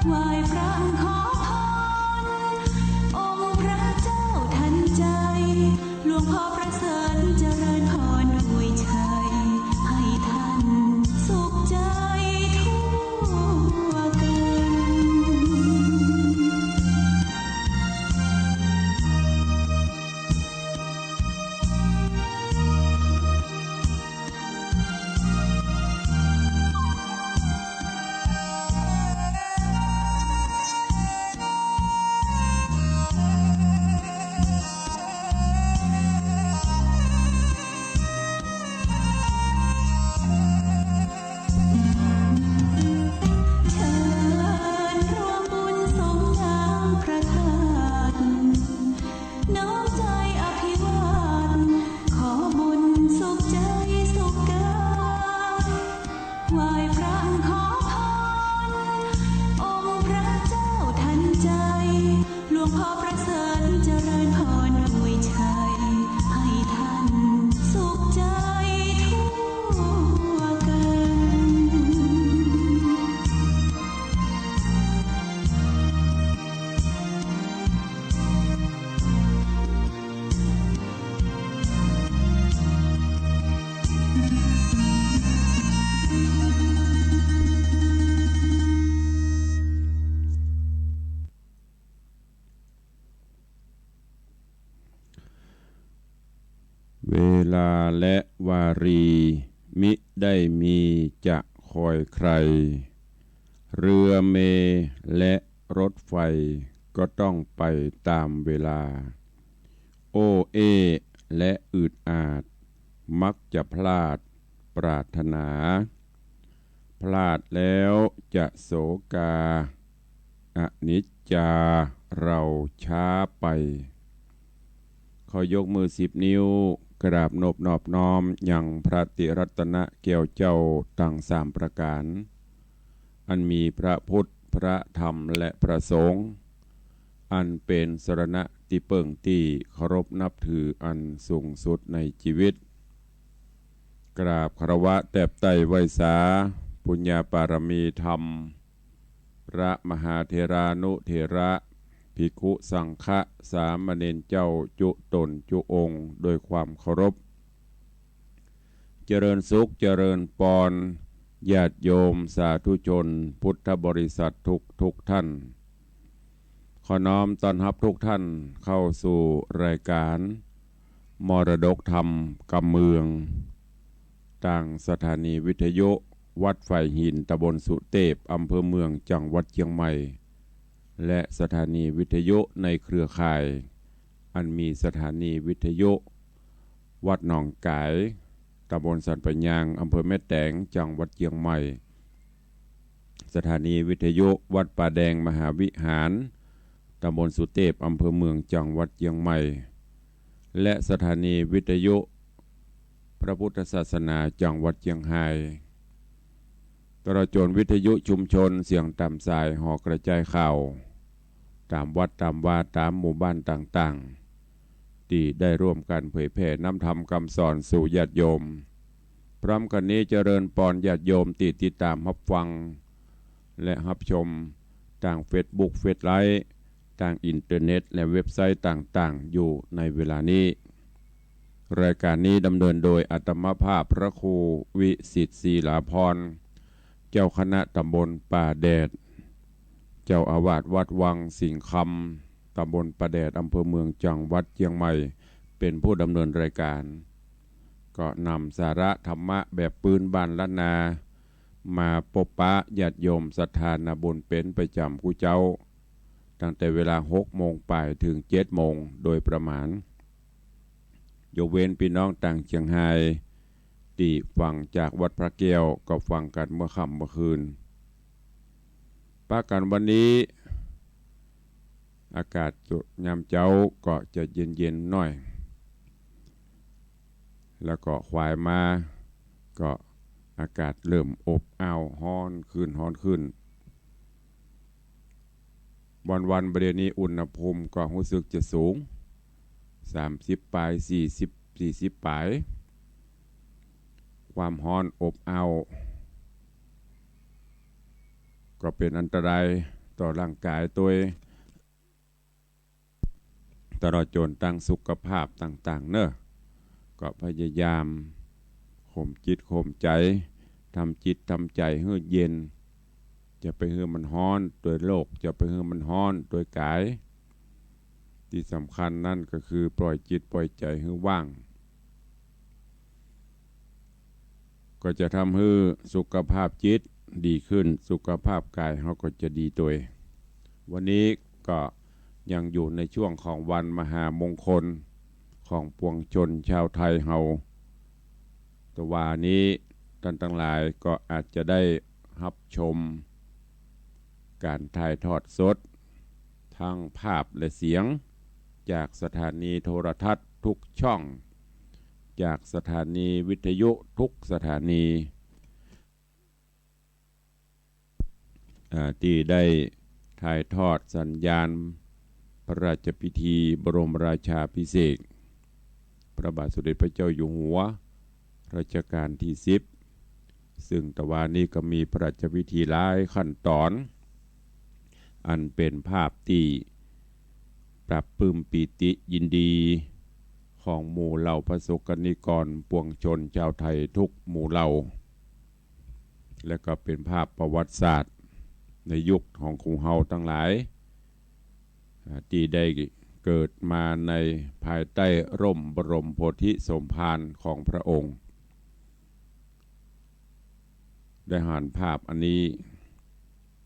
ไหว้พระขอพรองค์พระเจ้าทันใจหลวงพ่อประเสริฐเจริญพรอวยชัยให้ท่านสุขใจทั่วกันเวลาและวารีมิได้มีจะคอยใครเรือเมและรถไฟก็ต้องไปตามเวลาโอเอและอืดอาดมักจะพลาดปรารถนาพลาดแล้วจะโศกาอนิจจาเราช้าไปขอยกมือ10 นิ้วกราบนบนอบน้อมอย่างพระติรัตนแก้วเจ้าทั้ง3ประการอันมีพระพุทธพระธรรมและพระสงฆ์อันเป็นสรณะที่เปิ่งที่เคารพนับถืออันสูงสุดในชีวิตกราบคารวะแตบไตไวสาปุญญาปารมีธรรมพระมหาเถรานุเถระภิกขุสังฆะสามเณรเจ้าจุตนจุองค์โดยความเคารพเจริญสุขเจริญปรญาติโยมสาธุชนพุทธบริษัททุกท่านขอน้อมต้อนรับทุกท่านเข้าสู่รายการมรดกธรรมกำเมืองต่างสถานีวิทยุวัดไฟหินตำบลสุเทพอำเภอเมืองจังหวัดเชียงใหม่และสถานีวิทยุในเครือข่ายอันมีสถานีวิทยุวัดหนองกายตำบลสันปะยางอำเภอแม่แตงจังหวัดเชียงใหม่สถานีวิทยุวัดป่าแดงมหาวิหารตำบลสุเทพอำเภอเมืองจังหวัดเชียงใหม่และสถานีวิทยุพระพุทธศาสนาจังหวัดเชียงรายตลอดจนวิทยุชุมชนเสียงตามสายหอกระจายข่าวตามวัดตามวาตามหมู่บ้านต่างๆที่ได้ร่วมกันเผยแผ่นำธรรมคำสอนสู่ญาติโยมพร้อมกันนี้เจริญปรญาติโยมติดตามรับฟังและรับชมทางเฟซบุ๊กเฟซไลฟ์ทางอินเทอร์เน็ตและเว็บไซต์ต่างๆอยู่ในเวลานี้รายการนี้ดำเนินโดยอาตมาภาพพระครูวิสิทธิ์ศรีลาภรณ์เจ้าคณะตำบลป่าแดดเจ้าอาวาสวัดวังสิงห์คำตำบลป่าแดดอำเภอเมืองจังหวัดเชียงใหม่เป็นผู้ดำเนินรายการก็นำสาระธรรมะแบบปืนบ้านล้านนามาพบปะญาติโยมศรัทธานาบุญเป็นประจำกูเจ้าตั้งแต่เวลา6 โมงไปถึง7 โมงโดยประมาณยกเว้นพี่น้องต่างเชียงรายที่ฟังจากวัดพระแก้วก็ฟังกันเมื่อค่ำเมื่อคืนปากันวันนี้อากาศยามเช้าก็จะเย็นๆหน่อยแล้วก็ควายมาก็อากาศเริ่มอบอ้าวร้อนขึ้นวันประเดี๋ยวนี้อุณหภูมิก็รู้สึกจะสูง30ปลาย40ปลายความร้อนอบอ้าวก็เป็นอันตราย ต่อร่างกายตัวตลอดจนตั้งสุขภาพต่างๆเนอะก็พยายามข่มจิตข่มใจทำจิตทำใจให้เย็นจะไปให้มันฮ้อนโดยโลกจะไปให้มันฮ้อนโดยกายที่สำคัญนั่นก็คือปล่อยจิตปล่อยใจให้ว่างก็จะทำให้สุขภาพจิตดีขึ้นสุขภาพกายเขาก็จะดีตัววันนี้ก็ยังอยู่ในช่วงของวันมหามงคลของปวงชนชาวไทยเฮาแต่ว่านี้ท่านทั้งหลายก็อาจจะได้รับชมการถ่ายทอดสดทั้งภาพและเสียงจากสถานีโทรทัศน์ทุกช่องจากสถานีวิทยุทุกสถานีที่ได้ถ่ายทอดสัญญาณพระราชพิธีบรมราชาภิเษกพระบาทสมเด็จพระเจ้าอยู่หัวรัชกาลที่10ซึ่งตะวันนี้ก็มีพระราชพิธีหลายขั้นตอนอันเป็นภาพที่ปรับปลื้มปีติยินดีของหมู่เหล่าประสบกนิกรปวงชนชาวไทยทุกหมู่เหล่าและก็เป็นภาพประวัติศาสตร์ในยุคของครูเฮาทั้งหลายที่ได้เกิดมาในภายใต้ร่มบรมโพธิสมภารของพระองค์ได้เห็นภาพอันนี้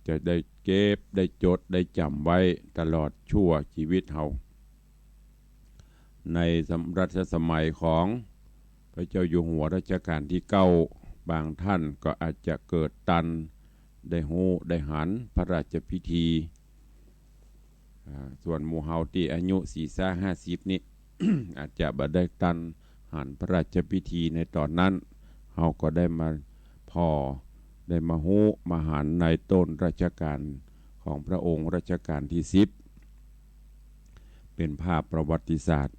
จะได้เก็บได้จดได้จำไว้ตลอดชั่วชีวิตเฮาในรัชสมัยของพระเจ้าอยู่หัวรัชกาลที่9บางท่านก็อาจจะเกิดตันได้หูได้หันพระราชพิธีส่วนหมู่เฮาที่อายุ40-50นี้ อาจจะบ่ได้ตันหันพระราชพิธีในตอนนั้นเฮาก็ได้มาพอได้มาหูมาหันในต้นรัชกาลของพระองค์รัชกาลที่10เป็นภาพประวัติศาสตร์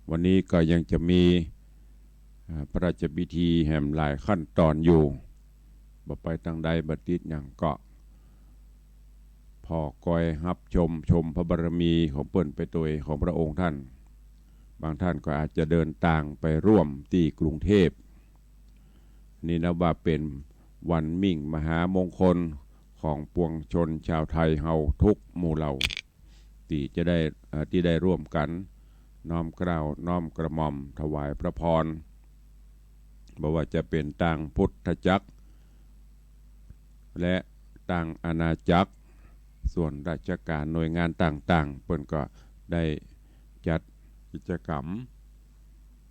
วันนี้ก็ยังจะมีพระราชพิธีแห่งหลายขั้นตอนอยู่บ่ไปทางใดบ่ติดอย่างก็พอกอยรับชมพระบารมีของเปิ้นไปตัวของพระองค์ท่านบางท่านก็อาจจะเดินทางไปร่วมที่กรุงเทพนี่นะว่าเป็นวันมิ่งมหามงคลของปวงชนชาวไทยเฮาทุกหมู่เหล่าที่ได้ร่วมกันน้อมเกล้าน้อมกระหม่อมถวายพระพรบ่ว่าจะเป็นต่างพุทธจักรและต่างอาณาจักรส่วนราชการหน่วยงานต่างๆเพิ่นก็ได้จัดกิจกรรม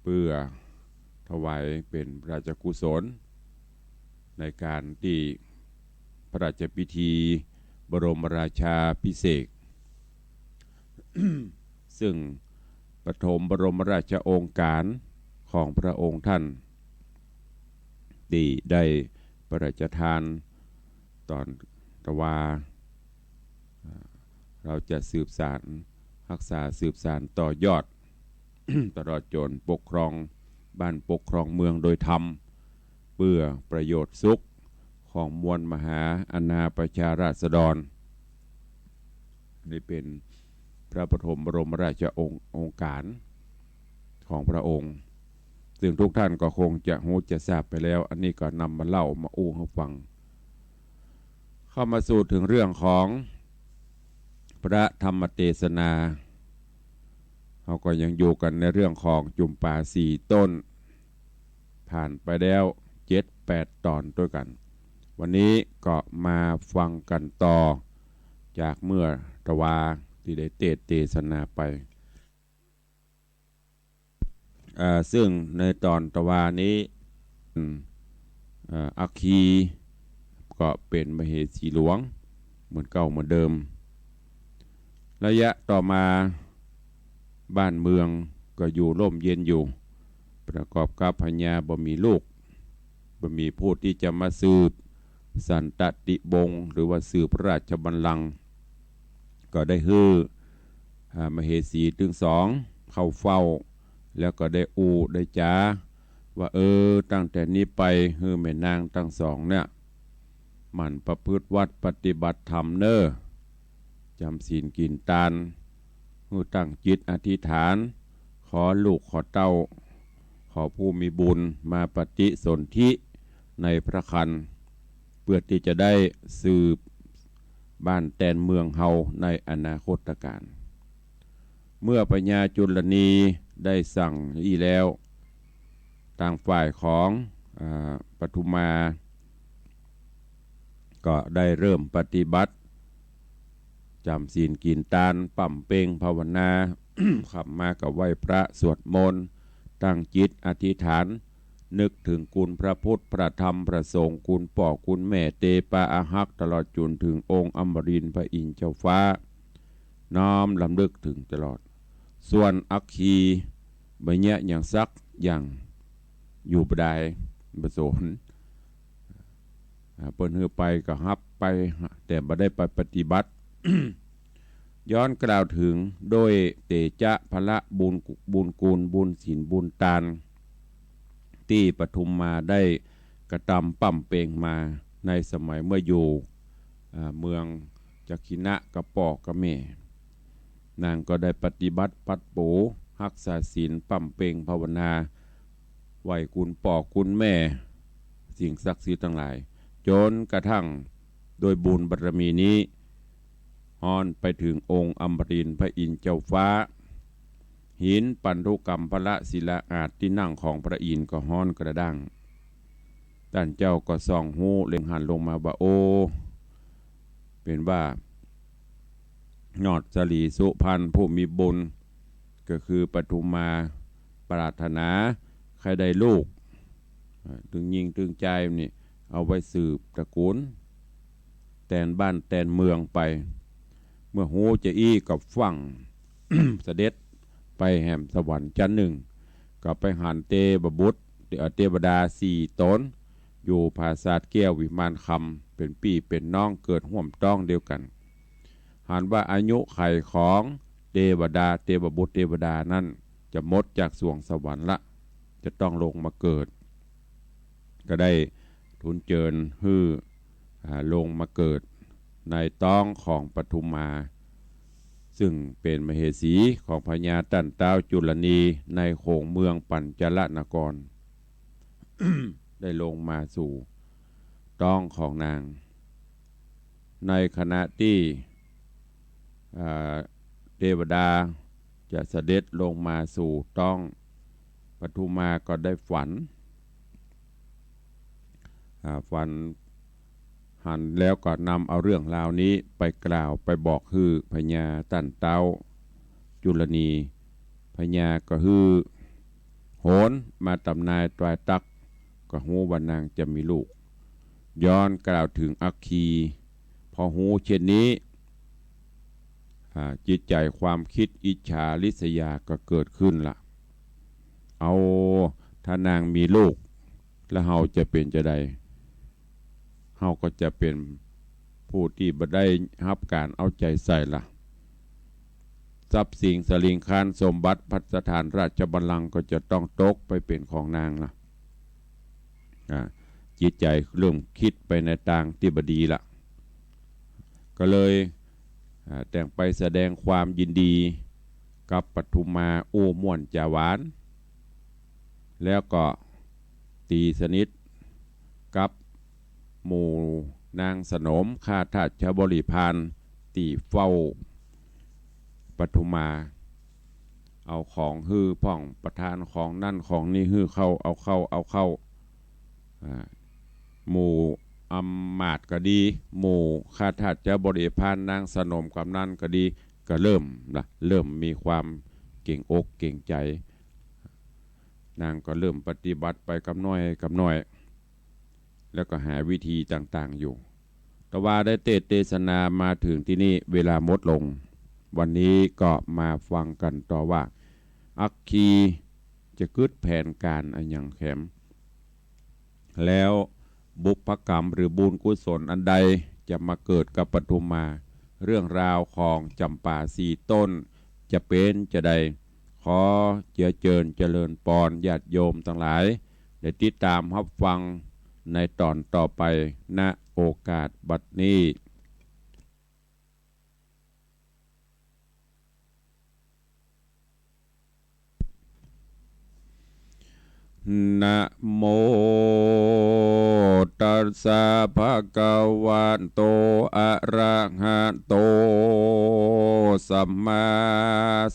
เพื่อถวายเป็นราชกุศลในการที่พระราชพิธีบรมราชาภิเษก ซึ่งปฐมบรมราชโองการของพระองค์ท่านที่ได้พระราชทานตอนตะวาเราจะสืบสานรักษาสืบสานต่อยอด ตลอดจนปกครองบ้านปกครองเมืองโดยธรรมเพื่อประโยชน์สุขของมวลมหาอาณาประชาราษฎรนี่เป็นพระปฐมบรมราชโองการของพระองค์ซึ่งทุกท่านก็คงจะรู้จะทราบไปแล้วอันนี้ก็นำมาเล่ามาอู้ให้ฟังเข้ามาสู่ถึงเรื่องของพระธรรมเทศนาเราก็ยังอยู่กันในเรื่องของจุมป่า4ต้นผ่านไปแล้ว7-8 ตอนด้วยกันวันนี้ก็มาฟังกันต่อจากเมื่อตะวาที่ได้เทศนาไปซึ่งในตอนตะวานี้อัคคีก็เป็นมเหสีหลวงเหมือนเก่าเหมือนเดิมระยะต่อมาบ้านเมืองก็อยู่ร่มเย็นอยู่ประกอบกับพญาบ่มีลูกบ่มีผู้ที่จะมาสืบสันตติวงศ์หรือว่าสืบพระราชบัลลังก์ก็ได้ฮือมเหสีถึง2เข้าเฝ้าแล้วก็ได้ได้จ้าว่าตั้งแต่นี้ไปฮือแม่นางทั้ง2เนี่ย หมั่นประพฤติวัดปฏิบัติธรรมเน้อจำศีลกินทานผู้ตั้งจิตอธิษฐานขอลูกขอเต้าขอผู้มีบุญมาปฏิสนธิในพระคันเพื่อที่จะได้สืบบ้านแตนเมืองเฮาในอนาคตการเมื่อปัญญาจุลนีได้สั่งอีแล้วทางฝ่ายของปทุมมาก็ได้เริ่มปฏิบัติจำศีลกินทานปั่มเป่งภาวนา ขับมากับไหว้พระสวดมนต์ตั้งจิตอธิษฐานนึกถึงคุณพระพุทธพระธรรมพระสงฆ์คุณพ่อคุณแม่เตปาอาหักตลอดจนถึงองค์อมรินทร์พระอินทร์เจ้าฟ้าน้อมลำลึกถึงตลอดส่วนอัคคีใบเนี้ยอย่างซักอย่างอยู่บดายบโสนเปิ้นเฮือไปก็ฮับไปแต่บ่ได้ไปปฏิบัติ ย้อนกล่าวถึงโดยเตจาพละบุญกูลบุญศีลบุญทานที่ปทุมมาได้กระทำปั่มเปงมาในสมัยเมื่ออยู่เมืองจักขินะกระปอกกระเมนางก็ได้ปฏิบัติปัดปูรักษาศีลปั่มเปงภาวนาไหวคุณปอกคุณแม่สิ่งศักดิ์สิทธิ์ทั้งหลายจนกระทั่งโดยบุญบารมีนี้ฮอนไปถึงองค์อมรินทร์พระอินทร์เจ้าฟ้าหินปันธุกรรมพระศิลาอาจที่นั่งของพระอินทร์ก็ฮ้อนกระด้างท่านเจ้าก็ส่องหูเล็งหันลงมาว่าโอเป็นว่ายอดสลีสุพรรณผู้มีบุญก็คือปทุมมาปรารถนาใครได้ลูกถึงยิงถึงใจนี่เอาไว้สืบตระกูลแตนบ้านแตนเมืองไปเมื่อหูจะอี้กับฟัง เสด็จไปแห่มสวรรค์ชั้นหนึ่งก็ไปหันเตบบุตรเทวดา4 ตนอยู่ภาษาแก้ววิมานคำเป็นพี่เป็นน้องเกิดห่วมต้องเดียวกันหันว่าอายุไขของเทวดาเทวบุตรเทวดานั้นจะหมดจากสวงสวรรค์ละจะต้องลงมาเกิดก็ได้ทุนเจิญฮื้อลงมาเกิดในต้องของปทุมมาซึ่งเป็นมเหสีของพญาตันเต้าจุลนีในโขงเมืองปัญจลนคร ได้ลงมาสู่ต้องของนางในขณะที่เทวดาจะเสด็จลงมาสู่ต้องปทุมมาก็ได้ฝันหันแล้วก็นำเอาเรื่องราวนี้ไปกล่าวไปบอกฮือพญาตันเต้าจุลนีพญาก็ฮือโหนมาตำนายตรายตักก็หูว่านางจะมีลูกย้อนกล่าวถึงอัคคีพอหูเช่นนี้จิตใจความคิดอิจฉาริษยาก็เกิดขึ้นละเอาถ้านางมีลูกแล้วเฮาจะเป็นจะใดเฮาก็จะเป็นผู้ที่บ่ได้รับการเอาใจใส่ละทรัพย์สินสลิงคารสมบัติพัฒสถานราชบัลลังก์ก็จะต้องตกไปเป็นของนางละจิตใจเริ่มคิดไปในทางที่บดีละก็เลยแต่งไปแสดงความยินดีกับปทุมมาโอ้ม่วนจาหวานแล้วก็ตีสนิทกับหมู่นางสนมข้าทาสบริพารตีเฝ้าปทุมมาเอาของฮื้อพ่องประทานของนั่นของนี่ฮื้อเข้าเอาเข้าหมู่อำมาตย์ก็ดีหมู่ข้าทาสบริพารนางสนมกำนันก็ดีก็เริ่มมีความเก่งอกเก่งใจนางก็เริ่มปฏิบัติไปกับน้อยแล้วก็หาวิธีต่างๆอยู่แต่ว่าได้เทศนามาถึงที่นี่เวลาหมดลงวันนี้ก็มาฟังกันต่อว่าอัคคีจะกึดแผนการอันอย่างแข็มแล้วบุพกรรมหรือบุญกุศลอันใดจะมาเกิดกับปทุมมาเรื่องราวของจำป่า4 ต้นจะเป็นจะใดขอเจริญปอนญาติโยมทั้งหลายได้ติดตามรับฟังในตอนต่อไปณ โอกาสบัดนี้นะโมตัสสะภะคะวะโตอะระหะโตสัมมา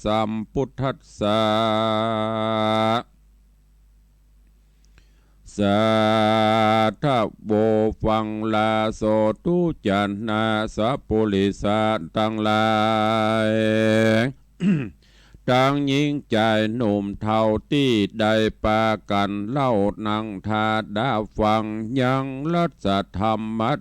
สัมพุทธัสสะสัทธะโบฟังลาโสตุจันนาสัพพุริสัตตังหลายดังยิ่งใจหนุ่มเท่าที่ได้ปากันเล่านังทาดาฟังยังรัศธรรมะ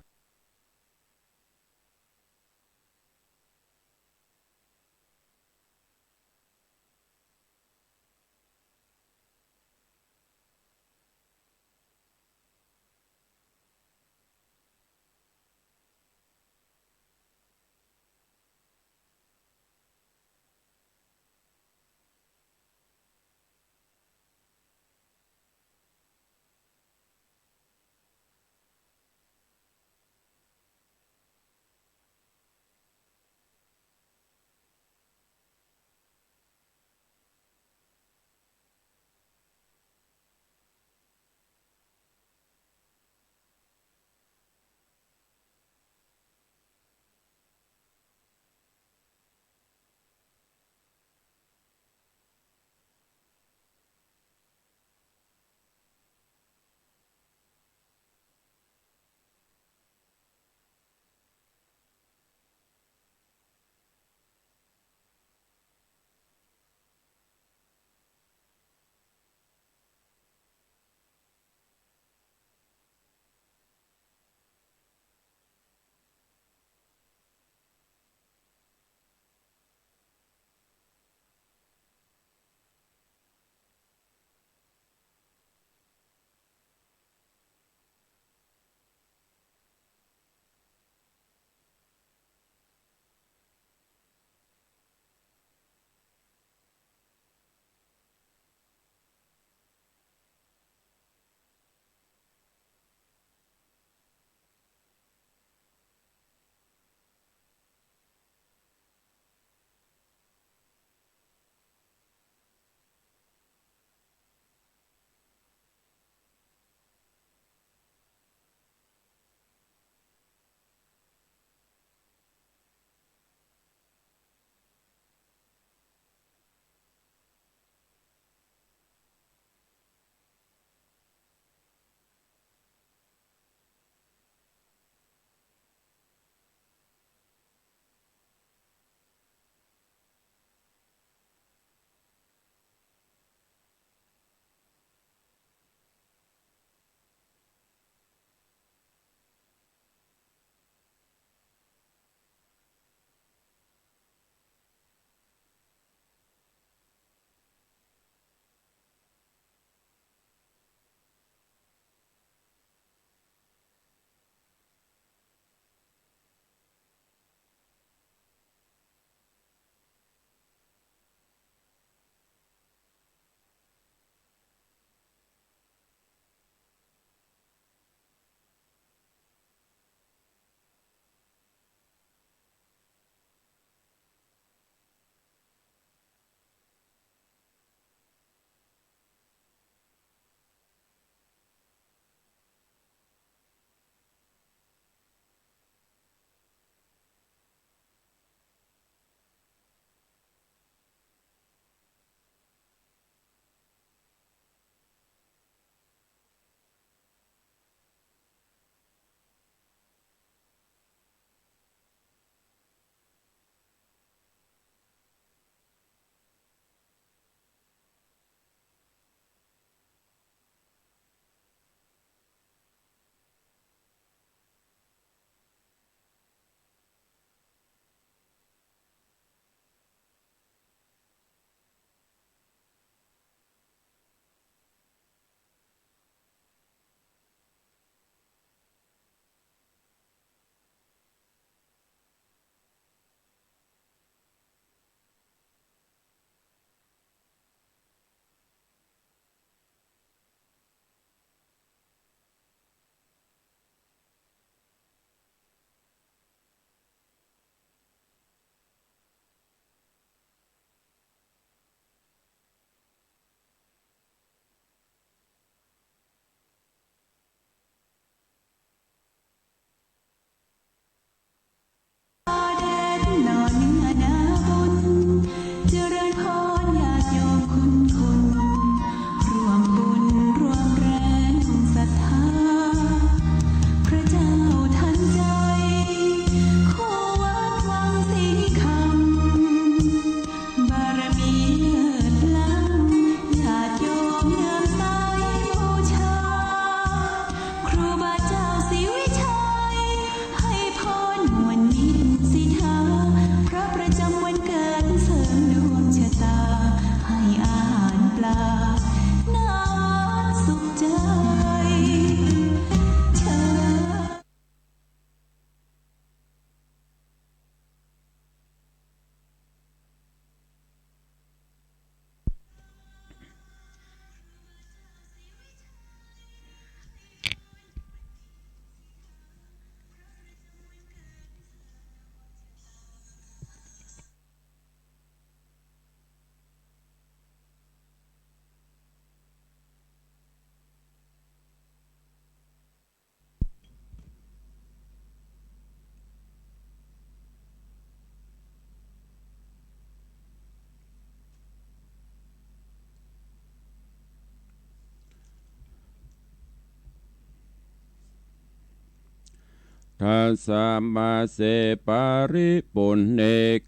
ทัสสะมาเสปาริปุณเน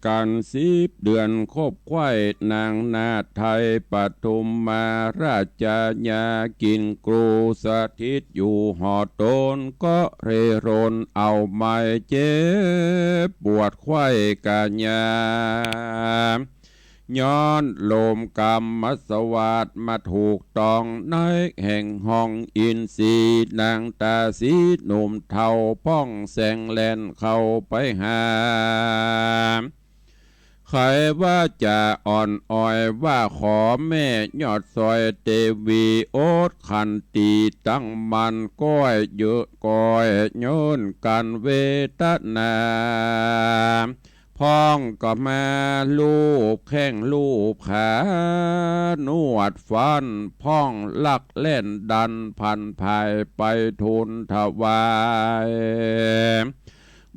กัน10 เดือนคบไข้นางนาถไทยปฐุมมาราชญากินกรูสถิตอยู่หอตนก็เรรนเอาไม้เจ็บปวดไข้กาญาย้อนโลมกรรมมัสวาดมาถูกต้องในแห่งห้องอินทรีนางตาสีหนุ่มเทาป้องแสงแลนเข้าไปหาใครว่าจะอ่อนอ้อยว่าขอแม่ยอดซอยเตวีโอดขันตีตั้งมันก้อยเยอะก้อยโยนกันเวทนาพ้องก็มาลูบแข้งลูบขานวดฟันพ้องลักเล่นดันพันภายไปทุนถวาย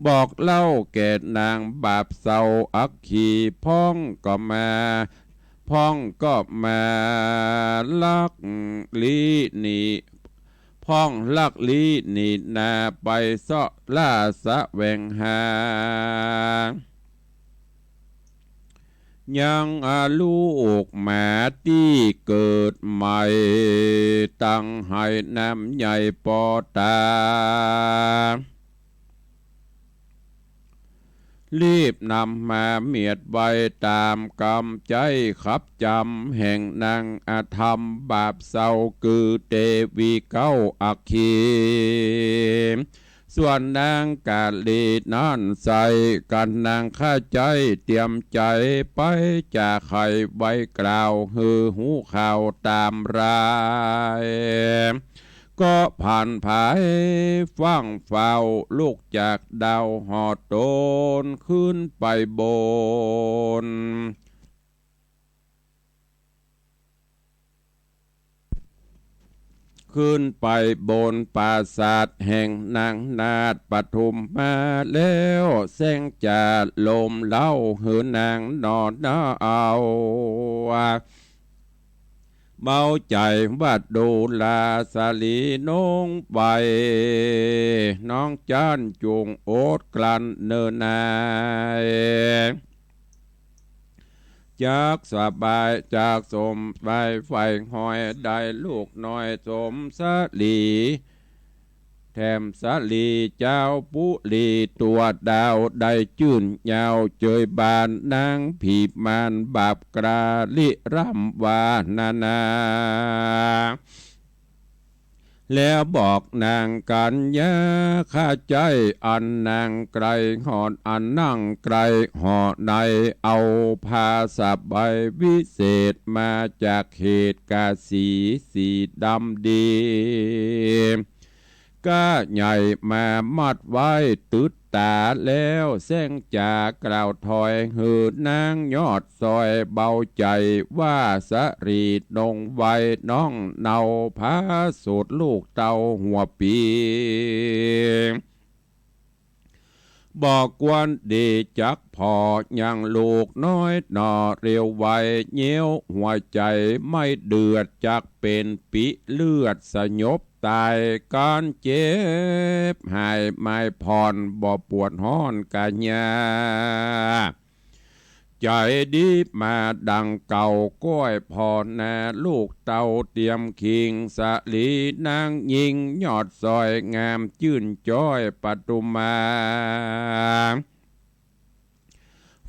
บอกเล่าแก่นางบาปเศร้าอักขีพ้องก็มาพ้องก็มาลักลีนีพ้องลักลีนีนาไปเสาะล่าสะแวงหายังอาลูกแม่ที่เกิดใหม่ตั้งให้น้ำใหญ่ปอตารีบนำมาเมียดไว้ตามกรรมใจขับจำแห่งนางอาธรรมบาปเศร้าคือเตวีเก้าอักขีส่วนนางกาลีนั่นใส่กันนางข้าใจเตรียมใจไปจากไข่ใบกล่าวฮือหูข่าวตามรายก็ผ่านภายฟังเฝ้าลูกจากดาวหอโตนขึ้นไปบนขึ้นไปบนปราสาทแห่งนางนาถปฐุมมาแล้วแสงจะลมเล่าหือนางนอนเอาเบาใจว่าดูลาสาลีน้องใบน้องจานจุงโอดกลันเนินนายจากสบายจากสมไปไฟหอยได้ลูกน้อยสมสาลีแถมสาลีเจ้าปุลีตัวดาวได้จื่นยาวเจยบานนางผีมานบาปกราลิร่ำวานานาแล้วบอกนางกันยาข้าใจอันนางไกลหอดอันนั่งไกลหอดในเอาภาษาใบวิเศษมาจากเขตกาสีดำดีก้าใหญ่มามัดไว้ตึดตาแล้วแสงจากกล่าวถอยหือนางยอดซอยเบาใจว่าสรีดงไว้น้องเนาพาสูตรลูกเต่าหัวปีบอกวันดีจักพอยังลูกน้อยหนอเรียวไวเงี้ยวหัวใจไม่เดือดจักเป็นปิเลือดสยบตายการเจ็บหายไม่ผ่อนบ่ปวดห้อนกะญาใจดีมาดังเก่าก้อยพอนาลูกเต่าเตรียมคิงสะลีนางยิงยอดซอยงามจื่นจ้อยปฐุมา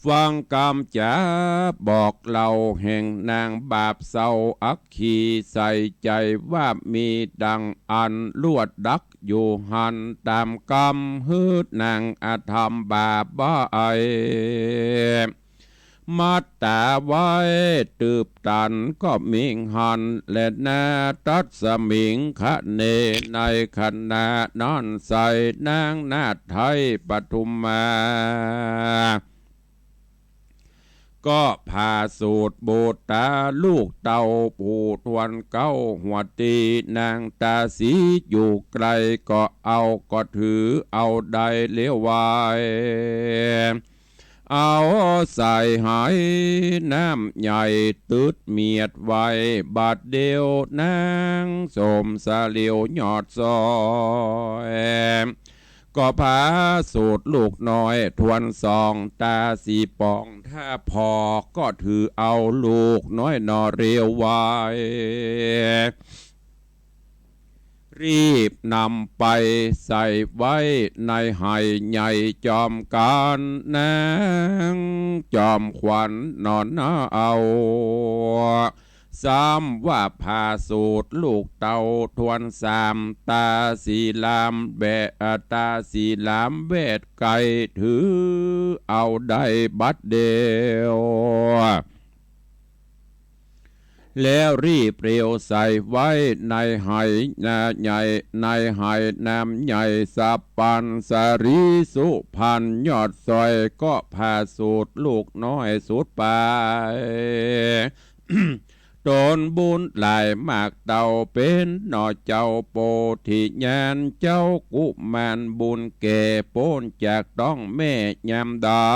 ฟังกำจ๋าบอกเล่าแห่งนางบาปเศร้าอักขีใส่ใจว่ามีดังอันลวดดักอยู่หันตามกำฮืดนางอาธรรมบาปบ้าไอมัดตาไว้ตืบตันก็มิงหันและนาตัดสมิงคะเนในขณะนั้นใส่นางนาถไทยปฐุมมาก็พาสูตรโบตาลูกเต่าปูทวนเก้าหัวตีนางตาสีอยู่ไกลก็เอาก็ถือเอาได้เลี้ยวไวเอาใส่หายน้ำใหญ่ตืดเมียดไว้บาดเดียวนางสมสาเลียวยอดซอย ก ก็พาสูตรลูกน้อยทวนสองตาสีปองถ้าพอก็ถือเอาลูกน้อยนอเรียวไว้รีบนำไปใส่ไว้ในไหใหญ่จอมการนางจอมขวัญนอนหน้าเอาซ้ำว่าพาสูตรลูกเต่าทวนสามตาสีลามแบะตาสีลามเวทไก่ถือเอาได้บัดเดียวแล้วรีบเรียวใส่ไว้ในไหนาใหญ่ในไหน้ำใหญ่สับปันสารีสุพันยอดซอยก็พาสูตรลูกน้อยสูตรไป โดนบุญหลายมากเต่าเป็นหน่อเจ้าโปธิญาณเจ้ากุมารบุญเก่โป้นจากต้องแม่ยำได้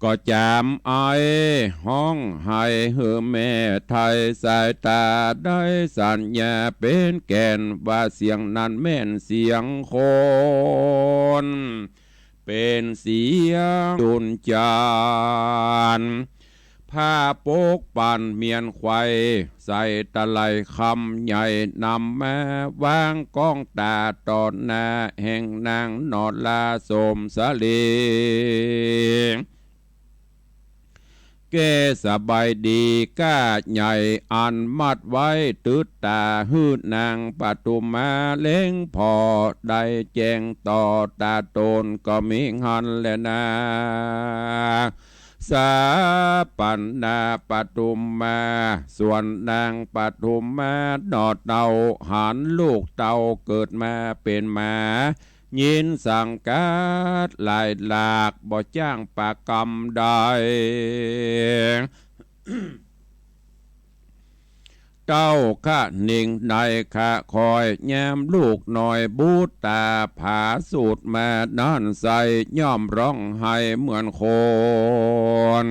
ก็จำไอห้องให้เฮือแม่ไทยสายตาได้สัญญาเป็นแก่นว่าเสียงนั้นแม่นเสียงคนเป็นเสียงดุนจานผ้าโปกปั่นเมียนไขว้ใส่ตะไลคำใหญ่นำมาวางก้องตาตอนหน้าแห่งนางนอดลาสมสลีเกสบายดีก้าใหญ่อันมัดไว้ตืดตาหืดนางปฐุมมาเล้งพอได้แจ้งต่อตาตนก็มีหันแลนาสาปันนาปฐุมมาส่วนนางปฐุมมาดอดเต่าหันลูกเต่าเกิดมาเป็นหมายินสั่งการหลายหลากบ่จ้างปากกรรมใด เจ้าข้านิ่งในข้าคอยแย้มลูกหน่อยบูตาผาสูตรมานั่นใส่ย่อมร้องไห้เหมือนคน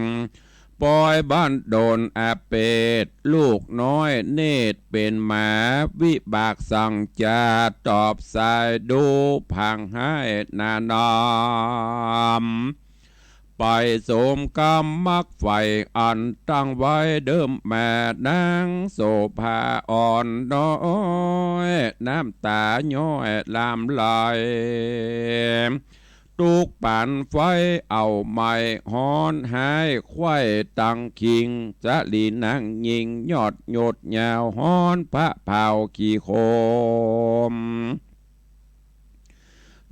ปล่อยบ้านโดนอาเปดลูกน้อยเนตรเป็นหมาวิบากสั่งจาตอบสายดูพังให้นานามไปสมกรรมมักไฟอันตั้งไว้เดิมแม่นางโสภาอ่อนน้อยน้ำตาย้อยลามไหลตุกปั่นไฟเอาไม้ฮ้อนหายควายตังคิงจะลีนังยิงยอดหยดยาวฮ้อนพระเผาขี่โคม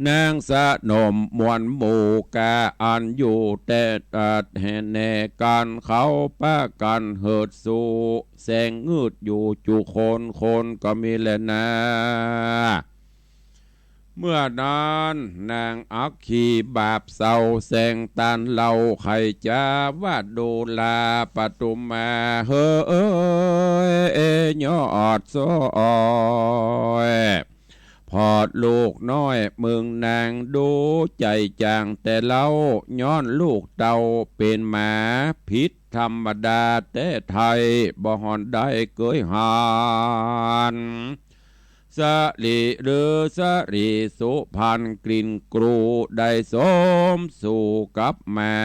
นางสะนมมวนหมู่กาอันอยู่แต่แห่แน่กันเขาป้ากันเหิดสู่แสงงืดอยู่จุคนก็มีแลนะเมื่อนั้นนางอักขีบาปเศร้าแสงตันเล่าไข่จ้าว่าดูลาปฐุมมาเฮ้ยยอดโซอยพอดลูกน้อยมึงนางดูใจจางแต่เล่าย้อนลูกเต่าเป็นหมาพิษธรรมดาแต่ไทยบ่หอนได้เกยหานสลีหรือสรีสุพันกลิ่นกรูได้สมสู่กับแม่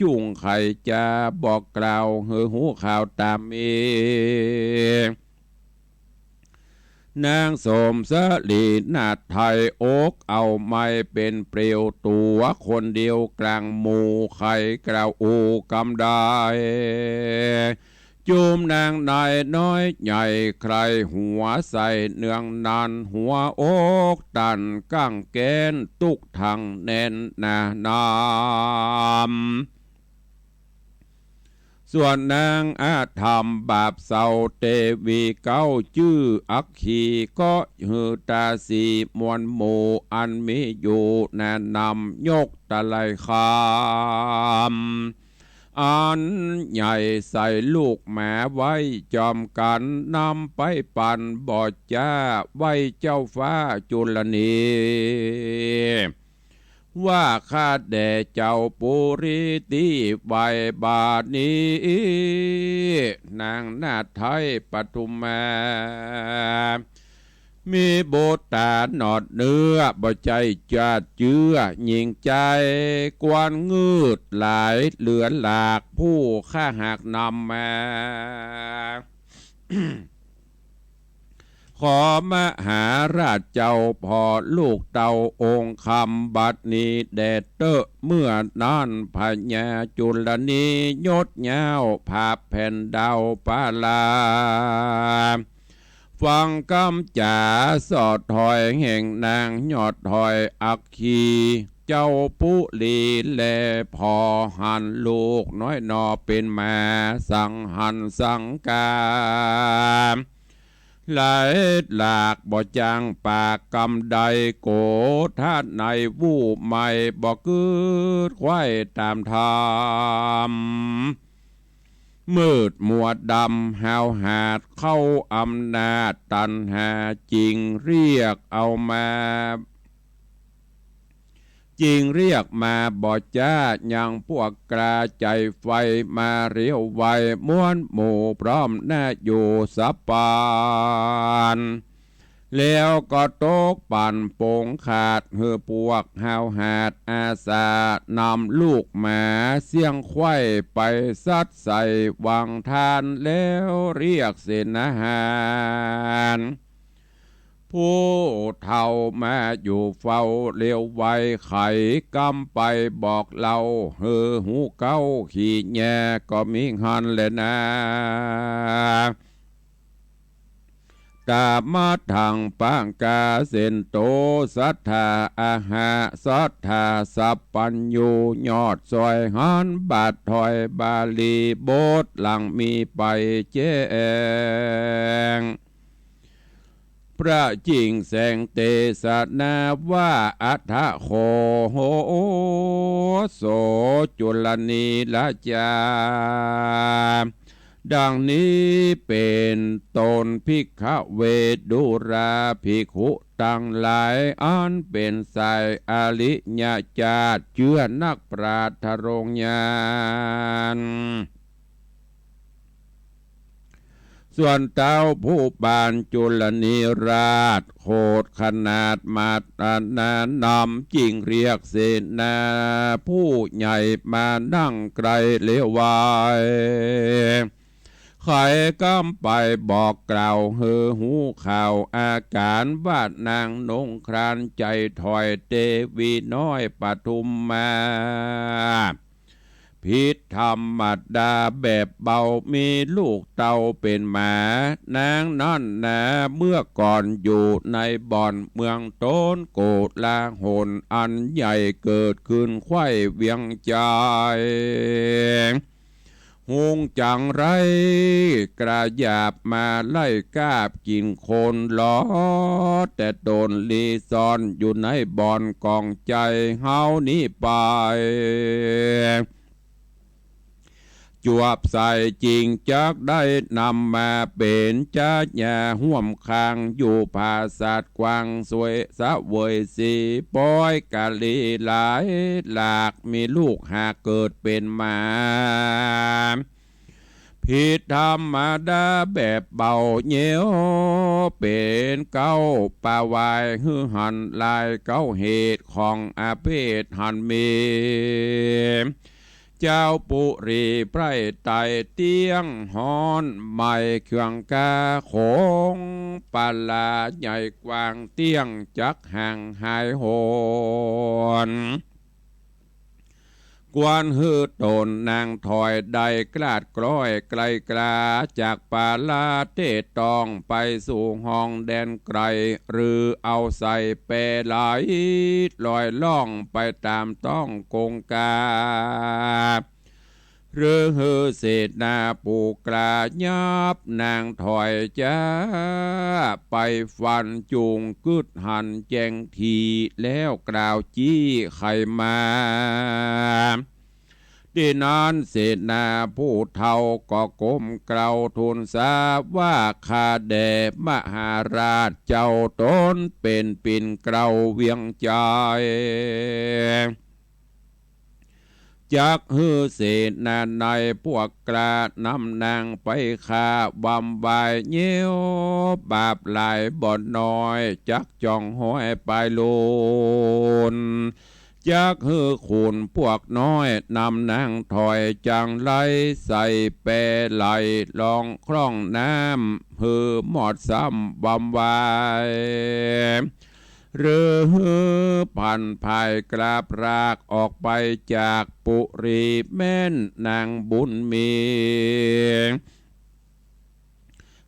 จุงไข่จะบอกกล่าวเหือหูข่าวตามเองนางสมสลีนาไทยอกเอาไม้เป็นเปรียวตัวคนเดียวกลางหมู่ไข่กล่าวอูกำได้จูมนางนายน้อยใหญ่ใครหัวใส่เนืองนานหัวอกตันก้างแกนตุกทางแน่นนานามส่วนนางอาธรรมบาปเศร้าเตวีเก้าชื่ออักขีก็หือตาสีมวลหมู่อันมีอยู่แนะนำยกตะไลคามอันใหญ่ใส่ลูกแม่ไว้จอมกันนำไปปั่นบอดจ้าไว้เจ้าฟ้าจุลนีว่าข้าแด่เจ้าปุริติใบบาดนี้นางนาไทยปฐุมมา มีโบตาหนอดเนื้อบ่ใจจัดเจื้อหญิงใจกวนงืดหลายเหลือหลากผู้ข้าหากนำมา ขอมหาราชเจ้าพอลูกเต่าองค์คำบัดนี้แดดเตอะเมื่อนั้นพญาจุลนียศเงาภาพแผ่นดาวปาลาฟังคำจ่าสอดถอยแห่งนางยอดถอยอักขีเจ้าปุลีแลพอหันลูกน้อยนอเป็นแม่สังหันสังกาไหลหลากบ่จางปากกำใดโกท่าในวูบใหม่บ่กืดควายตามธรรมมืดมัวดำหาวหาดเข้าอำนาจตันหาจริงเรียกเอามาจริงเรียกมาบ่จ้ายังพวกกระใจไฟมาเรียวไวม้วนหมู่พร้อมหน้าอยู่สับปานแล้วก็ตกปั่นโป่งขาดเหือพวกหาวหาดอาสานำลูกหมาเสียงไข่ไปซัดใส่วังทานแล้วเรียกเสนาหารผู้เท่ามาอยู่เฝ้าเลี้ยวไวไขกำไปบอกเราเฮือหูเก้าขี่แย่ก็มีหันเลยนะตามาทางปังกาเส้นโตสัทธาอาหาสัทธาสัพปัญญูยอดซอยหันบาทถอยบาลีโบสหลังมีไปเจงพระจิงแสงเตสนาว่าอัฏฐโคโหโสจุลนีละจาดังนี้เป็นตนภิกขเวดุราภิกขุตั้งหลายอันเป็นสายอริยญาติเชื่อนักปราชญ์รงญาณส่วนเต้าผู้ปานจุลนิราชโคดขนาดมาตานานำจิงเรียกเสนาผู้ใหญ่มานั่งไกลเลวายไขกำไปบอกกล่าวเฮอหูข่าวอาการบ้านนางนงครานใจถอยเตวีน้อยปทุมมาพิษธรรมดาแบบเบามีลูกเต่าเป็นหมานางนั่นนะเมื่อก่อนอยู่ในบ่อนเมืองโต้นโกดลาหนอันใหญ่เกิดขึ้นไข่เวียงใจหงจังไรกระยาบมาไล่กาบกินคนล้อแต่โดนลีซอนอยู่ในบ่อนกองใจเฮานี้ไปจวบใส่จริงจักได้นำมาเป็นจ้าหญ้าห่วมคางอยู่ภาษาดกวางสวยสะเวยสีปอยกะลีหลายหลากมีลูกหากเกิดเป็นมาผิดธรรมดาแบบเบาเหนียวเป็นเก้าป่าวายฮือหันลายเก้าเหตุของอาเพศหันมีเจ้าปุรีไพรไตเตียงหอนใหม่เครื่องกาโขงปาลาใหญ่กว้างเตียงจักห่างหายโหนกวนฮือตนนางถอยได้กลาดกล้อยไกลกลาจากปาลาเตตองไปสู่ห้องแดนไกลหรือเอาใส่เปไหลลอยล่องไปตามต้องกงกาหรือฮือเศษนาปูกลายับนางถอยจ้าไปฟันจูงกึดหันแจงทีแล้วกล่าวจี้ไขมาที่นั้นเศษนาผู้เท่าก็ก้มเกลาทูลทราบว่าข้าแด่มหาราชเจ้าตนเป็นปิ่นเกลาเวียงใจ จักฮือเสนาในพวกกระนำนางไปฆ่าบำบายเยี่ยวบาปหลายบ่อนน้อยจักจ้องห้อยไปโลนจักฮือขุนพวกน้อยนำนางถอยจังไรใส่แปรไหลลองคล่องน้ำฮือหมอดซ้ำบำบายหรือผ่านภายกราบรากออกไปจากปุรีแม่นนางบุญมี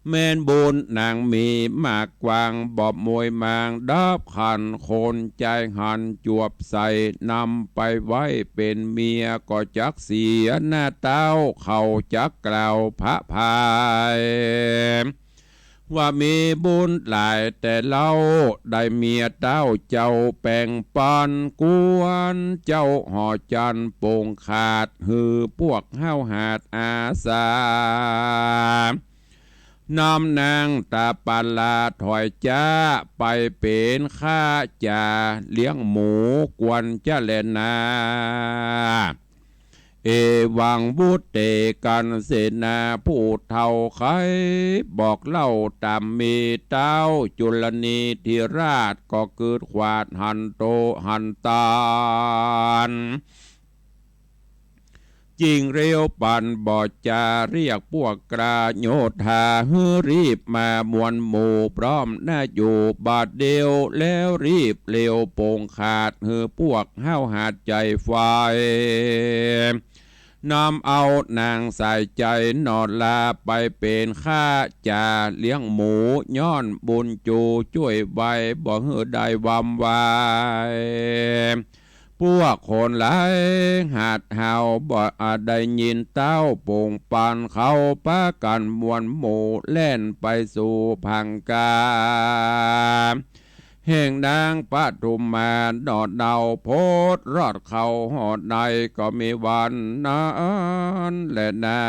แม่นบุญนางมีมากกวางบอบมวยมางดับขันคนใจหันจวบใส่นำไปไว้เป็นเมียก็จักเสียหน้าเต้าเขาจักกล่าวพระพายว่ามีบุญหลายแต่เล่าได้เมียเต้าเจ้าแป่งปานกวนเจ้าห่อจันโป่งขาดหือพวกเฮ้าหาดอาสานำนางตาปาลาถอยจ้าไปเป็นข้าจ่าเลี้ยงหมูกวนจะเลนาเอวังบุตเตกันเสนาผู้เท่าไขบอกเล่าตามมีเต้าจุลนีธิราชก็เกิดขวาดหันโตหันตาลจริงเร็วปันบอดจาเรียกพวกกราโยธาฮือรีบมามวลหมู่พร้อมหน้าอยู่บาดเดียวแล้วรีบเร็วโป่งขาดฮือพวกเฮ้าหาดใจไฟนำเอานางใส่ใจนอดลาไปเป็นข้าจ่าเลี้ยงหมูย้อนบุญจูช่วยใบบ่เฮือได้วำวายพวกคนหลายหาดเฮาบ่อาจได้ยินเต้าโป่งปานเขาปะกันมวลหมู่เล่นไปสู่พังกาแห่งนางปฐุมมาดอดเดาโพดรอดเขาหอดในก็มีวันนั้นแหละนา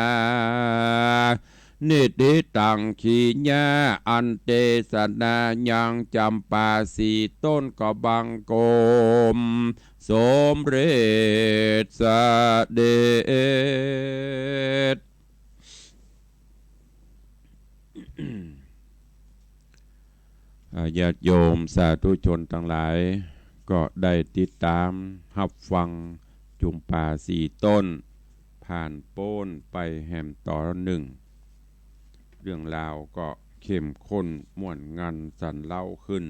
นิติตังขีญาอันเตสนายังจำปาสีต้นก็บังโกมสมเร็จสเด็จญาติโยมสาธุชนทั้งหลายก็ได้ติดตามรับฟังจุมป่าสี่ต้นผ่านโป้นไปแหมต่อหนึ่งเรื่องราวก็เข้มข้นม่วนงันสันเล่าขึ้น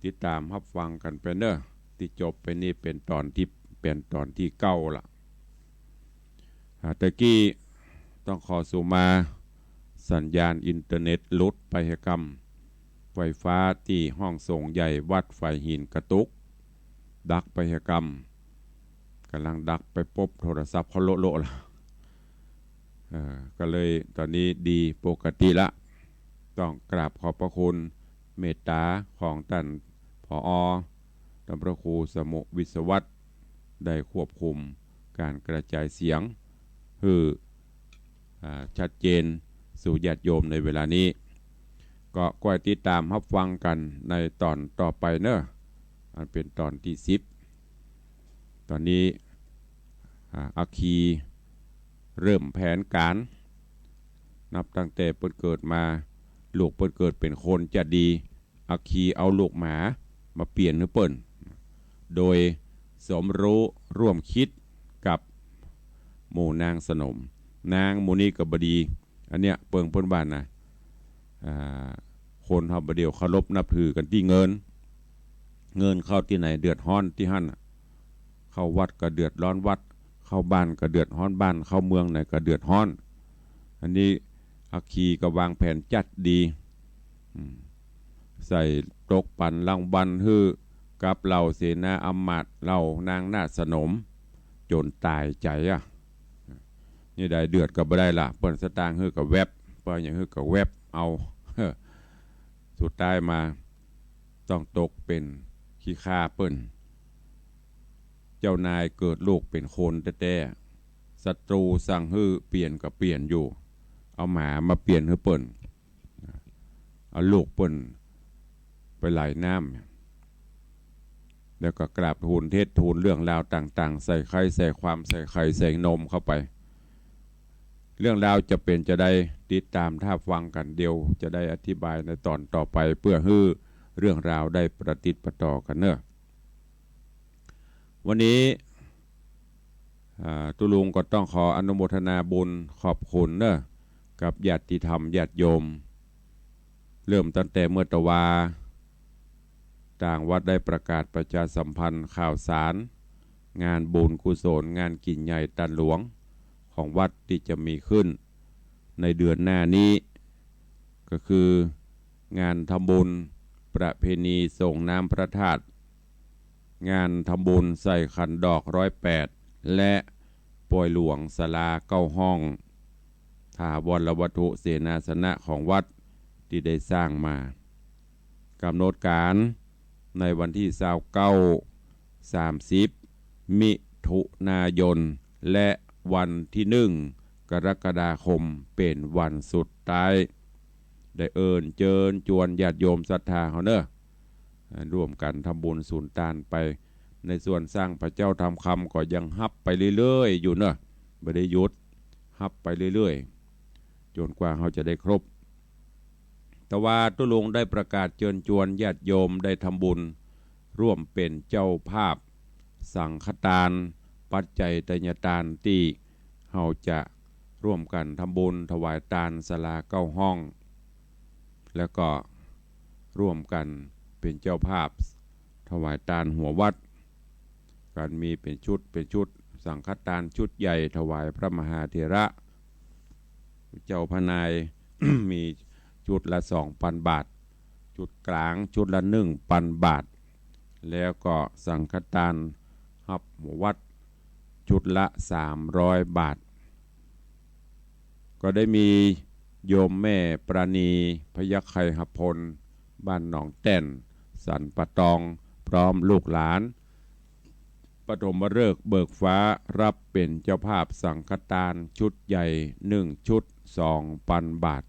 ติดตามรับฟังกันไปเนอะที่จบไปนี่เป็นตอนที่เก้าละตะกี้ต้องขอสู่มาสัญญาณอินเทอร์เน็ตหลุดไปเหตุกรรมไฟฟ้าที่ห้องส่งใหญ่วัดไฟหินกระตุกดักไปเหตุกรรมกำลังดักไปพบโทรศัพท์เขาโละละก็เลยตอนนี้ดีปกติละต้องกราบขอบพระคุณเมตตาของท่านผอ.ท่านพระครูสมุวิศวัตรได้ควบคุมการกระจายเสียงคือชัดเจนสู่ญาติโยมในเวลานี้ก็คอยติดตามรับฟังกันในตอนต่อไปเนอะอันเป็นตอนที่10ตอนนี้อาคีเริ่มแผนการนับตั้งแต่เปิดเกิดมาลูกเปิดเกิดเป็นคนจะดีอาคีเอาลูกหมามาเปลี่ยนให้เปิ้นโดยสมรู้ร่วมคิดกับหมู่นางสนมนางมูนีกับบดีอันเนี้ยเปิงพ้นบ้านนะคนเขาบเดียวเคารพนับถือกันที่เงินเข้าที่ไหนเดือดร้อนที่หั่นเข้าวัดก็เดือดร้อนวัดเข้าบ้านก็เดือดร้อนบ้านเข้าเมืองไหนก็เดือดร้อนอันนี้อาคีก็วางแผนจัดดีใส่ตกปั่นรางวัลฮื้อกับเหล่าเสนาอำมาตย์เหล่านางนาสนมจนตายใจนี่ได้เดือดก็บ่ได้ล่ะเปิ้นสตางค์ฮื้อกับแวบเปิ้นอย่างฮื้อกับแวบเอาสุดท้ายมาต้องตกเป็นขี้ข้าเปิ้นเจ้านายเกิดลูกเป็นคนแต่ศัตรูสั่งฮื้อเปลี่ยนก็เปลี่ยนอยู่เอาหมามาเปลี่ยนฮื้อเปิ้นเอาลูกเปิ้นไปไหลน้ แล้วก็กราบทูลเทศทูลเรื่องราวต่างๆใส่ไข่ใส่ความใส่ไข่ใส่นมเข้าไปเรื่องราวจะเป็นจะได้ติดตามท่าฟังกันเดียวจะได้อธิบายในตอนต่อไปเพื่อให้เรื่องราวได้ประติดประต่อกันเนอะวันนี้ตุลุงก็ต้องขออนุโมทนาบุญขอบคุณเนอะกับญาติธรรมญาติโยมเริ่มตั้งแต่เมื่อตะวาต่างวัดได้ประกาศประชาสัมพันธ์ข่าวสารงานบุญกุศลงานกินใหญ่ตันหลวงของวัดที่จะมีขึ้นในเดือนหน้านี้ก็คืองานทำบุญประเพณีส่งน้ำพระธาตุงานทำบุญใส่ขันดอก108และปล่อยหลวงศาลา9ห้องถาวรวัตถุเสนาสนะของวัดที่ได้สร้างมากำหนดการในวันที่29 30มิถุนายนและวันที่1 กรกฎาคมเป็นวันสุดท้ายได้เเจิญจวนญาติโยมศรัทธาเขาเนอะร่วมกันทำบุญสูญตานไปในส่วนสร้างพระเจ้าทำคำก็ยังฮับไปเรื่อยๆอยู่เนอะไม่ได้หยุดฮับไปเรื่อยๆจนกว่าเขาจะได้ครบแต่ว่าตุลงได้ประกาศเชิญชวนญาติโยมได้ทำบุญร่วมเป็นเจ้าภาพสังฆทานปัจจัยทายทานที่เราจะร่วมกันทำบุญถวายทานศาลา9ห้องแล้วก็ร่วมกันเป็นเจ้าภาพถวายทานหัววัดการมีเป็นชุดสังฆทานชุดใหญ่ถวายพระมหาเถระเจ้าพนาย มีชุดละ 2,000 บาทชุดกลางชุดละ 1,000 บาทแล้วก็สังฆทานหับหัววัดชุดละ300 บาทก็ได้มีโยมแม่ปราณีพยัคฆ์ไคหพลบ้านหนองแต้นสันปะตองพร้อมลูกหลานปฐมฤกษ์เบิกฟ้ารับเป็นเจ้าภาพสังฆทานชุดใหญ่1ชุด 2,000 บาท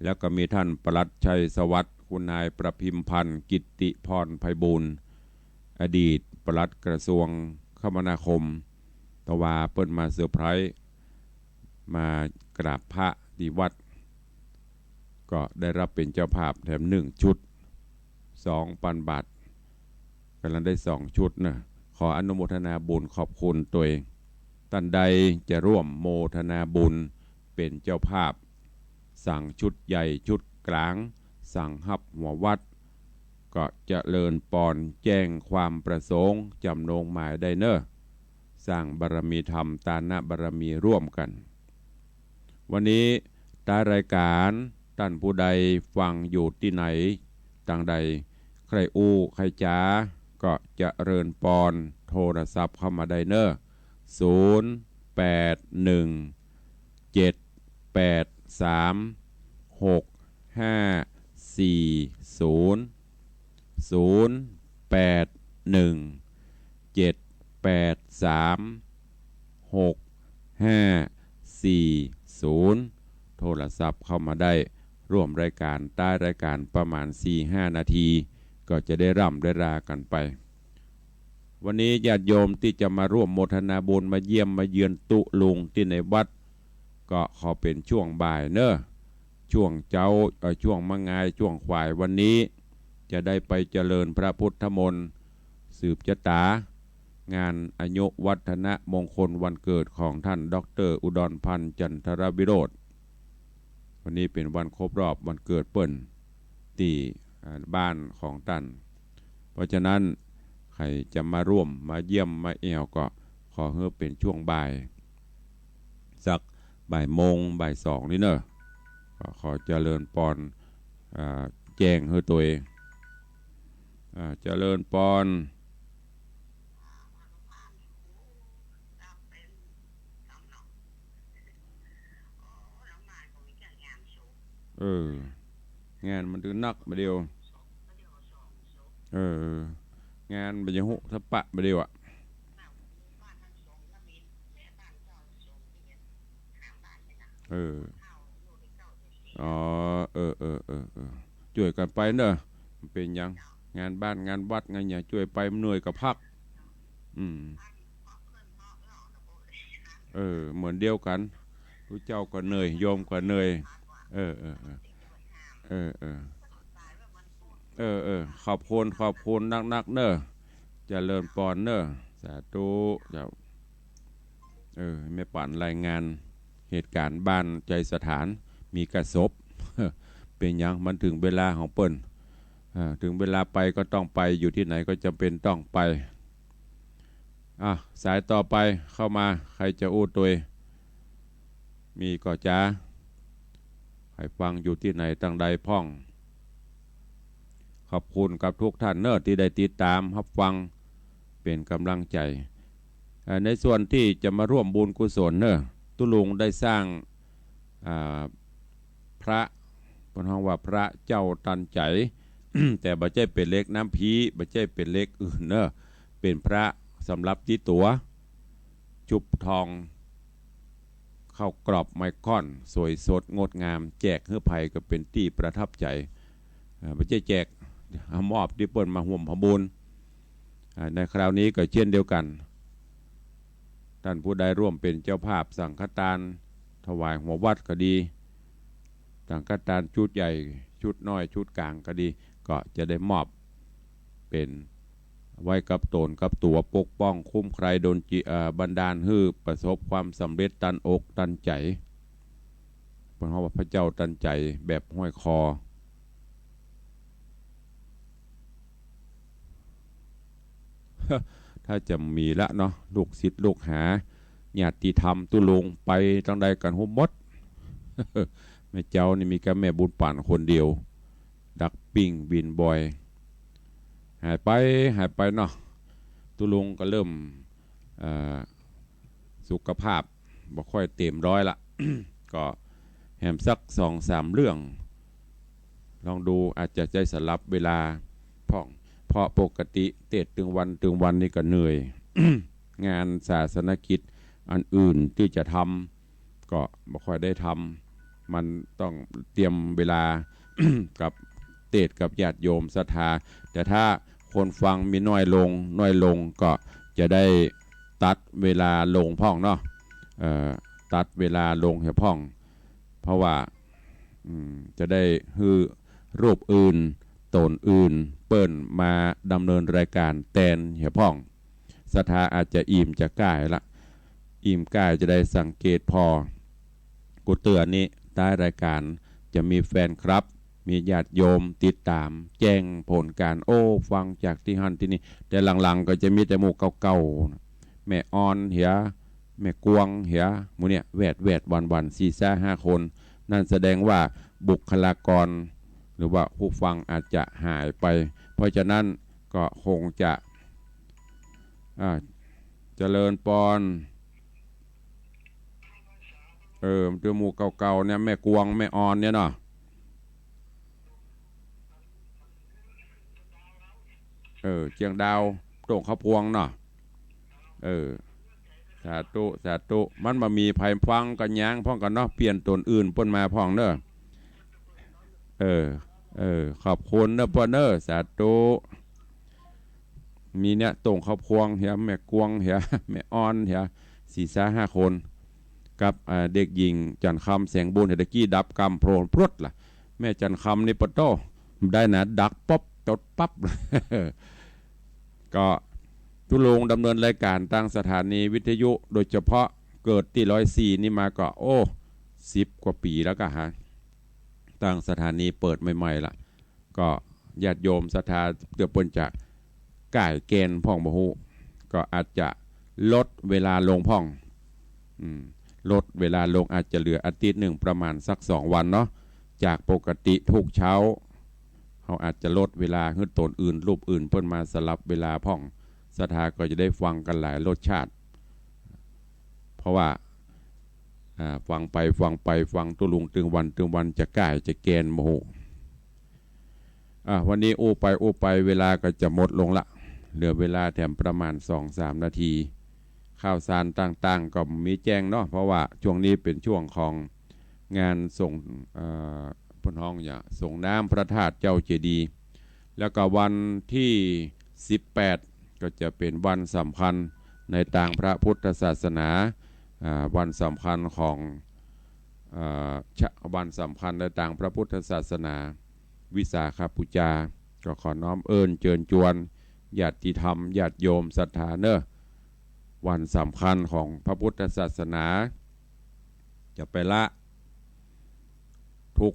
แล้วก็มีท่านปลัดชัยสวัสดิ์คุณนายประพิมพันธ์กิตติพรไพบูลย์อดีตปลัดกระทรวงคมนาคมตะวาเปิ้นมาเซอร์ไพรส์มากราบพระที่วัดก็ได้รับเป็นเจ้าภาพแถม1ชุด 2,000 บาทกำลังได้2ชุดนะขออนุโมทนาบุญขอบคุณตัวเองท่านใดจะร่วมโมทนาบุญเป็นเจ้าภาพสั่งชุดใหญ่ชุดกลางสั่งหับหัววัดก็จะเลินปอนแจ้งความประสงค์จำนงหมายได้เนอะสร้างบารมีธรรมตานะบารมีร่วมกันวันนี้ตารายการท่านผู้ใดฟังอยู่ที่ไหนต่างใดใครอู้ใครจ้าก็จะเริญปอนโทรศัพท์เข้ามาได้เนอะ0810783650โทรศัพท์เข้ามาได้ร่วมรายการใต้รายการประมาณ 4-5 นาทีก็จะได้ร่ำได้รากันไปวันนี้ญาติโยมที่จะมาร่วมโมทนาบุญมาเยี่ยมมาเยือนตุลุงที่ในวัดก็ขอเป็นช่วงบ่ายเนอะช่วงเจ้าช่วงมะงายช่วงควายวันนี้จะได้ไปเจริญพระพุทธมนต์สืบชะตางานอายุวัฒนมงคลวันเกิดของท่านดร.อุดรพันธ์จันทรวิโรธวันนี้เป็นวันครบรอบวันเกิดเปิ้นที่บ้านของท่านเพราะฉะนั้นใครจะมาร่วมมาเยี่ยมมาแอวก็ขอให้เป็นช่วงบ่ายสักบ่ายโมงบ่าย2นี่เนอะขอเจริญปอนแจ้งให้ตัวเองเจริญปอนงานมันถึงนักมาเดียวงานมันจะหุทปะมาเดียวอ่ะอ๋อช่วยกันไปเนอะเป็นยัง งานบ้านงานวัดงานอย่าช่วยไปเหนื่อยกับพักเหมือนเดียวกันรู้เจ้าก็เหนื่อยโยมก็เหนื่อยเออเออเออเออเออขอบคุณนักเนอะเจริญปอนเนอะสาธุเจ้าไม่ปั่นรายงานเหตุการณ์บ้านใจสถานมีกระสบ เป็นยังมันถึงเวลาของเปิ้นถึงเวลาไปก็ต้องไปอยู่ที่ไหนก็จำเป็นต้องไปสายต่อไปเข้ามาใครจะอู้ตัวมีก็จ้าใครฟังอยู่ที่ไหนตั้งใดพ่องขอบคุณกับทุกท่านเนอะที่ได้ติดตามรับฟังเป็นกำลังใจในส่วนที่จะมาร่วมบุญกุศลเนอะตุลุงได้สร้างพระพระห้องว่าพระเจ้าตันใจ แต่บัจเจเป็นเล็กน้ำพีบัจเจเป็นเล็กอื่นเนอะเป็นพระสำหรับที่ตัวจุบทองเข้ากรอบไมคอนสวยสดงดงามแจกเฮือไผ่ก็เป็นที่ประทับใจบัจเจแจกมอบที่เปิดมาห่วมพบุญในคราวนี้ก็เช่นเดียวกันท่านผู้ใดร่วมเป็นเจ้าภาพสังฆทานถวายหัววัดก็ดีสังฆทานชุดใหญ่ชุดน้อยชุดกลางก็ดีก็จะได้มอบเป็นไว้กับตนกับตัวปกป้องคุ้มใครโดนบันดาลให้ประสบความสำเร็จตันอกตันใจเพราะว่าพระเจ้าตันใจแบบห้อยคอถ้าจะมีละเนาะลูกศิษย์ลูกหาญาติธรรมตุลงไปตั้งใดกันหุบมด แม่เจ้านี่มีแค่แม่บุญป่านคนเดียวดักปิ้งบินบ่อยหายไปเนาะตุลงก็เริ่มสุขภาพบ่ค่อยเต็มร้อยละ ก็แหมสัก2-3 เรื่องลองดูอาจจะใจสลับเวลาพ่องเพราะปกติเตะตึงวันนี่ก็เหนื่อย งานศาสนกิจอันอื่นที่จะทำก็บ่ค่อยได้ทำมันต้องเตรียมเวลา กับเตะกับญาติโยมศรัทธาแต่ถ้าคนฟังมีน้อยลงก็จะได้ตัดเวลาลงพ่องเนาะตัดเวลาลงให้พ่องเพราะว่าจะได้ฮือรูปอื่นตนอื่นเปิ้นมาดำเนินรายการแทนเหี่ยพ่องศรัทธาอาจจะอิ่มจะก่ายละอิ่มก่ายจะได้สังเกตพอกูเตือนนี้ใต้รายการจะมีแฟนครับมีญาติโยมติดตามแจ้งผลการฟังจากที่หันที่นี่แต่หลังๆก็จะมีแต่หมู่เก่าๆแม่ออนเหียแม่กวงเหียหมู่เนี่ยแวดวัน4-5 คนนั่นแสดงว่าบุคลากรหรือว่าผู้ฟังอาจจะหายไปเพราะฉะนั้นก็คงจะเจริญปอนตัวหมู่เก่าๆเนี่ยแม่กวงแม่ออนเนี่ยเนาะเจียงดาวโต่งข้าวพวงเนาะสาธุมันมามีภัยฟังกันย้างพ่องกันเนาะเปลี่ยนตนอื่นป่นมาพ่องเด้อขอบคุณเนอะพ่อเนอะสาธุมีเนี่ยโต่งข้าวพวงเหียแม่กวงเหียแม่ออนเหีย4-5 คนกับเด็กหญิงจันคำแสงบุญเฮดกี้ดับกำโพลนพรวดล่ะแม่จันคำนี่ปะโตได้นะดักป๊อบจดปั๊บ ก็ทุลงดำเนินรายการตั้งสถานีวิทยุโดยเฉพาะเกิดที่104นี่มาก็10 กว่าปีแล้วก็ฮะตั้งสถานีเปิดใหม่ๆละก็ญาติโยมศรัทธาเกือบปนจะก่ายเกณฑ์พ่องบ่ฮู้ก็อาจจะลดเวลาลงพ่องลดเวลาลงอาจจะเหลืออาทิตย์หนึ่งประมาณสัก2 วันเนาะจากปกติทุกเช้าเขาอาจจะลดเวลาให้ตนอื่นรูปอื่นเพิ่นมาสลับเวลาพ่องศรัทธาก็จะได้ฟังกันหลายรสชาติเพราะว่าฟังตุลุงตึงวันจะก่ายจะแกนโมโหวันนี้โอไปเวลาก็จะหมดลงละเหลือเวลาแถมประมาณ2-3 นาทีข่าวสารต่างๆก็มีแจ้งเนาะเพราะว่าช่วงนี้เป็นช่วงของงานส่งพนห้องอย่าส่งน้ำพระธาตุเจ้าเจดีย์ แล้วก็วันที่18ก็จะเป็นวันสำคัญในทางพระพุทธศาสนาวันสำคัญของวันสำคัญในทางพระพุทธศาสนาวิสาขบูชาก็ขอน้อมเอิญเชิญชวนญาติธรรมญาติโยมศรัทธาเนอะวันสำคัญของพระพุทธศาสนาจะไปละทุก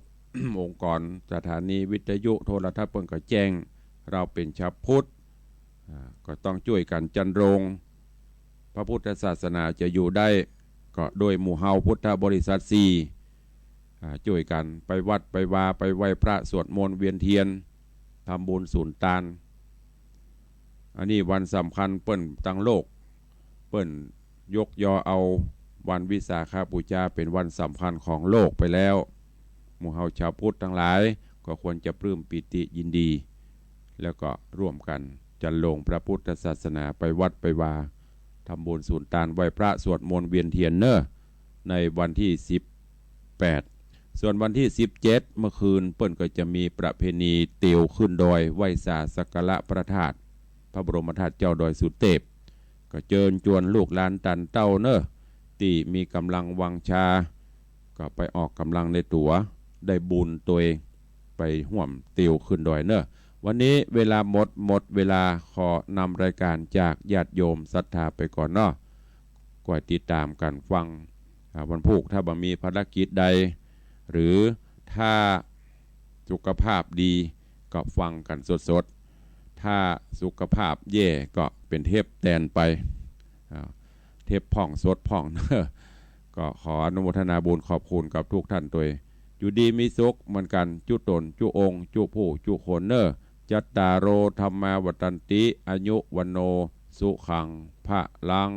องค์กรสถานีวิทยุโทรทัศน์เปิ่นก็แจ้งเราเป็นชาวพุทธก็ต้องช่วยกันจันรงพระพุทธศาสนาจะอยู่ได้ก็โดยหมู่เฮาพุทธบริษัทช่วยกันไปวัดไปวาไปไหว้พระสวดมนต์เวียนเทียนทำบุญสูนตานอันนี้วันสำคัญเปิ้นตั้งโลกเปิ้นยกยอเอาวันวิสาขบูชาเป็นวันสำคัญของโลกไปแล้วหมู่เฮาชาวพุทธทั้งหลายก็ควรจะปลื้มปิติยินดีแล้วก็ร่วมกันจันลงพระพุทธศาสนาไปวัดไปวาทำบุญสูนตานไหว้พระสวดมนต์เวียนเทียนเนอะในวันที่18ส่วนวันที่17เมื่อคืนเปิ้นก็จะมีประเพณีเตียวขึ้นดอยไหว้สาสักการะพระธาตุพระบรมธาตุเจ้าดอยสุเทพก็เชิญชวนลูกหลานตันเต้าเนอะที่มีกำลังวังชาก็ไปออกกำลังในตัวได้บุญตัวเองไปห่วมเตียวขึ้นดอยเนอะวันนี้เวลาหมดเวลาขอนำรายการจากญาติโยมศรัทธาไปก่อนเนาะก็ติดตามกันฟังวันพุธถ้าบ่มีภารกิจใดหรือถ้าสุขภาพดีก็ฟังกันสดๆถ้าสุขภาพแย่ก็เป็นเทปแตนไปเทปพ่องสดพ่อง ก็ขออนุโมทนาบุญขอบคุณกับทุกท่านตัวอยู่ดีมีสุขเหมือนกันจุตนจุองค์จุผู้จุโคนเนอจัตตารโอธรรมาวัตันติอายุวันโนสุขังพระลัง